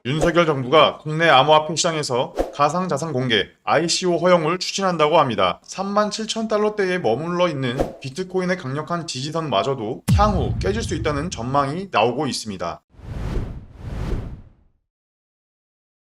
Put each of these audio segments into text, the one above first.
윤석열 정부가 국내 암호화폐 시장에서 가상자산 공개, ICO 허용을 추진한다고 합니다. 37,000달러대에 머물러 있는 비트코인의 강력한 지지선마저도 향후 깨질 수 있다는 전망이 나오고 있습니다.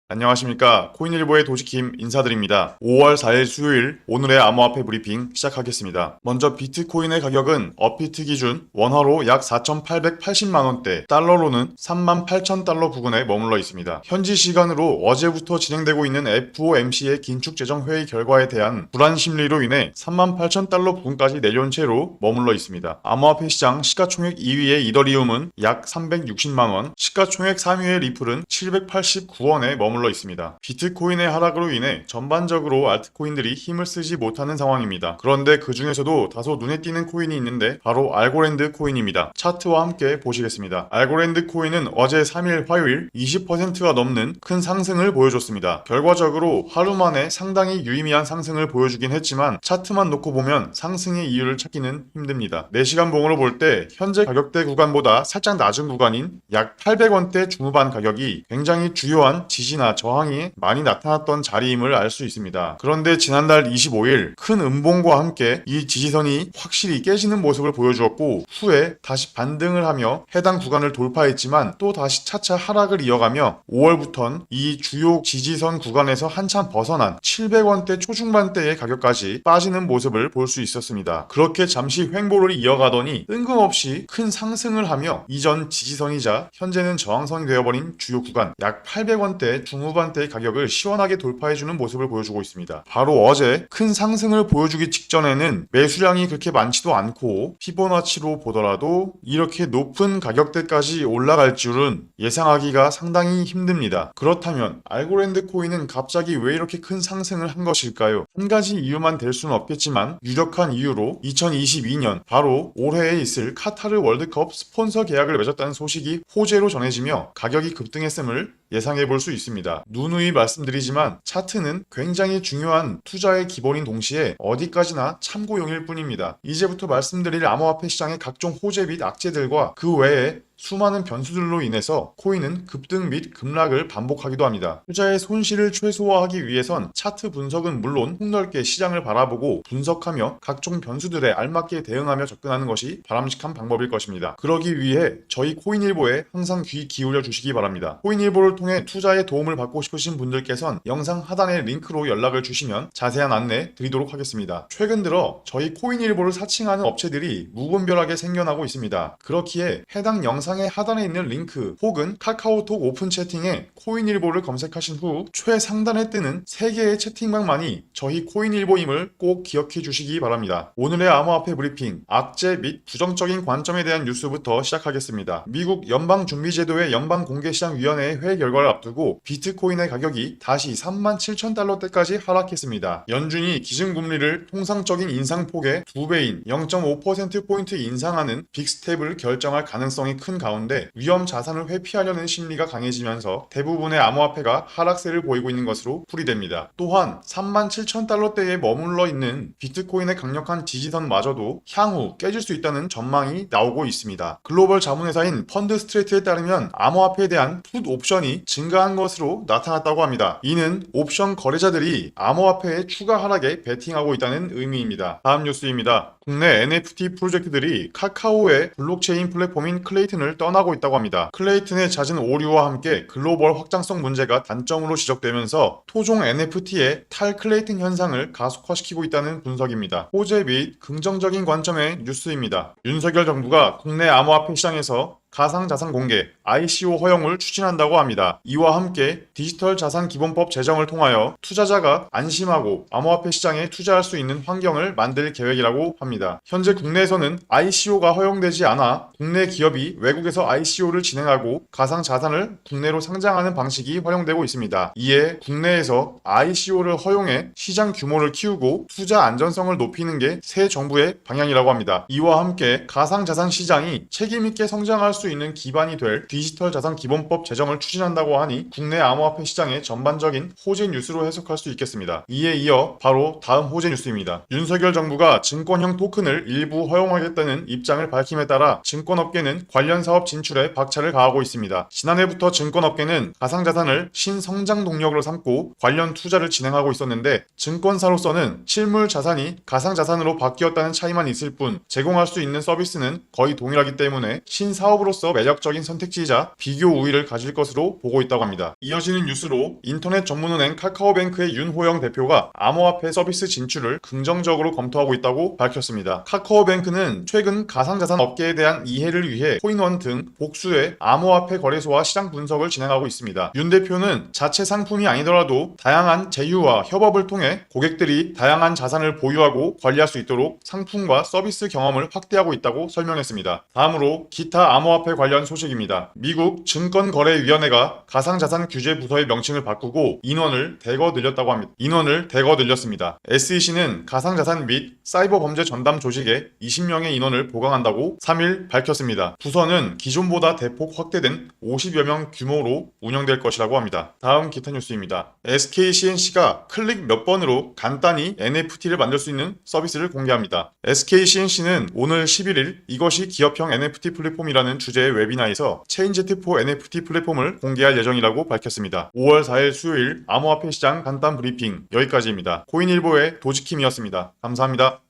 안녕하십니까. 코인일보의 도지킴 인사드립니다. 5월 4일 수요일 오늘의 암호화폐 브리핑 시작하겠습니다. 먼저 비트코인의 가격은 업비트 기준 원화로 약 4,880만원대, 달러로는 38,000달러 부근에 머물러 있습니다. 현지 시간으로 어제부터 진행되고 있는 FOMC의 긴축 재정 회의 결과에 대한 불안 심리로 인해 38,000달러 부근까지 내려온 채로 머물러 있습니다. 암호화폐 시장 시가총액 2위의 이더리움은 약 360만원, 시가총액 3위의 리플은 789원에 머물러 있습니다. 비트코인의 하락으로 인해 전반적으로 알트코인들이 힘을 쓰지 못하는 상황입니다. 그런데 그 중에서도 다소 눈에 띄는 코인이 있는데 바로 알고랜드 코인입니다. 차트와 함께 보시겠습니다. 알고랜드 코인은 어제 3일 화요일 20%가 넘는 큰 상승을 보여줬습니다. 결과적으로 하루 만에 상당히 유의미한 상승을 보여주긴 했지만 차트만 놓고 보면 상승의 이유를 찾기는 힘듭니다. 4시간 봉으로 볼 때 현재 가격대 구간보다 살짝 낮은 구간인 약 800원대 중후반 가격이 굉장히 주요한 지지나 저항이 많이 나타났던 자리임을 알 수 있습니다. 그런데 지난달 25일 큰 음봉과 함께 이 지지선이 확실히 깨지는 모습을 보여주었고 후에 다시 반등을 하며 해당 구간을 돌파했지만 또 다시 차차 하락을 이어가며 5월부턴 이 주요 지지선 구간에서 한참 벗어난 700원대 초중반대의 가격까지 빠지는 모습을 볼 수 있었습니다. 그렇게 잠시 횡보를 이어가더니 뜬금없이 큰 상승을 하며 이전 지지선이자 현재는 저항선이 되어버린 주요 구간 약 800원대 중후반대의 가격을 시원하게 돌파해주는 모습을 보여주고 있습니다. 바로 어제 큰 상승을 보여주기 직전에는 매수량이 그렇게 많지도 않고 피보나치로 보더라도 이렇게 높은 가격대까지 올라갈 줄은 예상하기가 상당히 힘듭니다. 그렇다면 알고랜드 코인은 갑자기 왜 이렇게 큰 상승을 한 것일까요? 한 가지 이유만 될 수는 없겠지만 유력한 이유로 2022년 바로 올해에 있을 카타르 월드컵 스폰서 계약을 맺었다는 소식이 호재로 전해지며 가격이 급등했음을 예상해 볼 수 있습니다. 누누이 말씀드리지만 차트는 굉장히 중요한 투자의 기본인 동시에 어디까지나 참고용일 뿐입니다. 이제부터 말씀드릴 암호화폐 시장의 각종 호재 및 악재들과 그 외에 수많은 변수들로 인해서 코인은 급등 및 급락을 반복하기도 합니다. 투자의 손실을 최소화하기 위해선 차트 분석은 물론 폭넓게 시장을 바라보고 분석하며 각종 변수들에 알맞게 대응하며 접근하는 것이 바람직한 방법일 것입니다. 그러기 위해 저희 코인일보에 항상 귀 기울여 주시기 바랍니다. 코인일보를 통해 투자에 도움을 받고 싶으신 분들께선 영상 하단의 링크로 연락을 주시면 자세한 안내 드리도록 하겠습니다. 최근 들어 저희 코인일보를 사칭하는 업체들이 무분별하게 생겨나고 있습니다. 그렇기에 해당 영상의 하단에 있는 링크 혹은 카카오톡 오픈 채팅에 코인일보를 검색하신 후 최상단에 뜨는 3개의 채팅방만이 저희 코인일보임을 꼭 기억해 주시기 바랍니다. 오늘의 암호화폐 브리핑, 악재 및 부정적인 관점에 대한 뉴스부터 시작하겠습니다. 미국 연방준비제도의 연방공개시장위원회의 회의 결과를 앞두고 비트코인의 가격이 다시 37,000달러대까지 하락했습니다. 연준이 기준금리를 통상적인 인상폭의 2배인 0.5%포인트 인상하는 빅스텝을 결정할 가능성이 큰 가운데 위험 자산을 회피하려는 심리가 강해지면서 대부분의 암호화폐가 하락세를 보이고 있는 것으로 풀이됩니다. 또한 37,000달러대에 머물러 있는 비트코인의 강력한 지지선마저도 향후 깨질 수 있다는 전망이 나오고 있습니다. 글로벌 자문회사인 펀드스트레이트에 따르면 암호화폐에 대한 풋 옵션이 증가한 것으로 나타났다고 합니다. 이는 옵션 거래자들이 암호화폐의 추가 하락에 베팅하고 있다는 의미입니다. 다음 뉴스입니다. 국내 NFT 프로젝트들이 카카오의 블록체인 플랫폼인 클레이튼을 떠나고 있다고 합니다. 클레이튼의 잦은 오류와 함께 글로벌 확장성 문제가 단점으로 지적되면서 토종 NFT의 탈클레이튼 현상을 가속화시키고 있다는 분석입니다. 호재 및 긍정적인 관점의 뉴스입니다. 윤석열 정부가 국내 암호화폐 시장에서 가상자산 공개, ICO 허용을 추진한다고 합니다. 이와 함께 디지털 자산 기본법 제정을 통하여 투자자가 안심하고 암호화폐 시장에 투자할 수 있는 환경을 만들 계획이라고 합니다. 현재 국내에서는 ICO가 허용되지 않아 국내 기업이 외국에서 ICO를 진행하고 가상자산을 국내로 상장하는 방식이 활용되고 있습니다. 이에 국내에서 ICO를 허용해 시장 규모를 키우고 투자 안전성을 높이는 게 새 정부의 방향이라고 합니다. 이와 함께 가상자산 시장이 책임있게 성장할 수 수 있는 기반이 될 디지털 자산 기본법 제정을 추진한다고 하니 국내 암호화폐 시장의 전반적인 호재 뉴스로 해석할 수 있겠습니다. 이에 이어 바로 다음 호재 뉴스입니다. 윤석열 정부가 증권형 토큰을 일부 허용하겠다는 입장을 밝힘에 따라 증권업계는 관련 사업 진출에 박차를 가하고 있습니다. 지난해부터 증권업계는 가상자산을 신성장 동력으로 삼고 관련 투자를 진행하고 있었는데 증권사로서는 실물 자산이 가상자산으로 바뀌었다는 차이만 있을 뿐 제공할 수 있는 서비스는 거의 동일하기 때문에 신사업으로서 매력적인 선택지이자 비교 우위를 가질 것으로 보고 있다고 합니다. 이어지는 뉴스로 인터넷 전문은행 카카오뱅크의 윤호영 대표가 암호화폐 서비스 진출을 긍정적으로 검토하고 있다고 밝혔습니다. 카카오뱅크는 최근 가상자산 업계에 대한 이해를 위해 코인원 등 복수의 암호화폐 거래소와 시장 분석을 진행하고 있습니다. 윤 대표는 자체 상품이 아니더라도 다양한 제휴와 협업을 통해 고객들이 다양한 자산을 보유하고 관리할 수 있도록 상품과 서비스 경험을 확대하고 있다고 설명했습니다. 다음으로 기타 암호화폐 관련 소식입니다. 미국 증권거래위원회가 가상자산 규제 부서의 명칭을 바꾸고 인원을 대거 늘렸습니다. SEC는 가상자산 및 사이버 범죄 전담 조직에 20명의 인원을 보강한다고 3일 밝혔습니다. 부서는 기존보다 대폭 확대된 50여 명 규모로 운영될 것이라고 합니다. 다음 기타 뉴스입니다. SKCNC가 클릭 몇 번으로 간단히 NFT를 만들 수 있는 서비스를 공개합니다. SKCNC는 오늘 11일 이것이 기업형 NFT 플랫폼이라는 주제의 웨비나에서 체인지4 NFT 플랫폼을 공개할 예정이라고 밝혔습니다. 5월 4일 수요일 암호화폐 시장 간단 브리핑 여기까지입니다. 코인일보의 도지킴이었습니다. 감사합니다.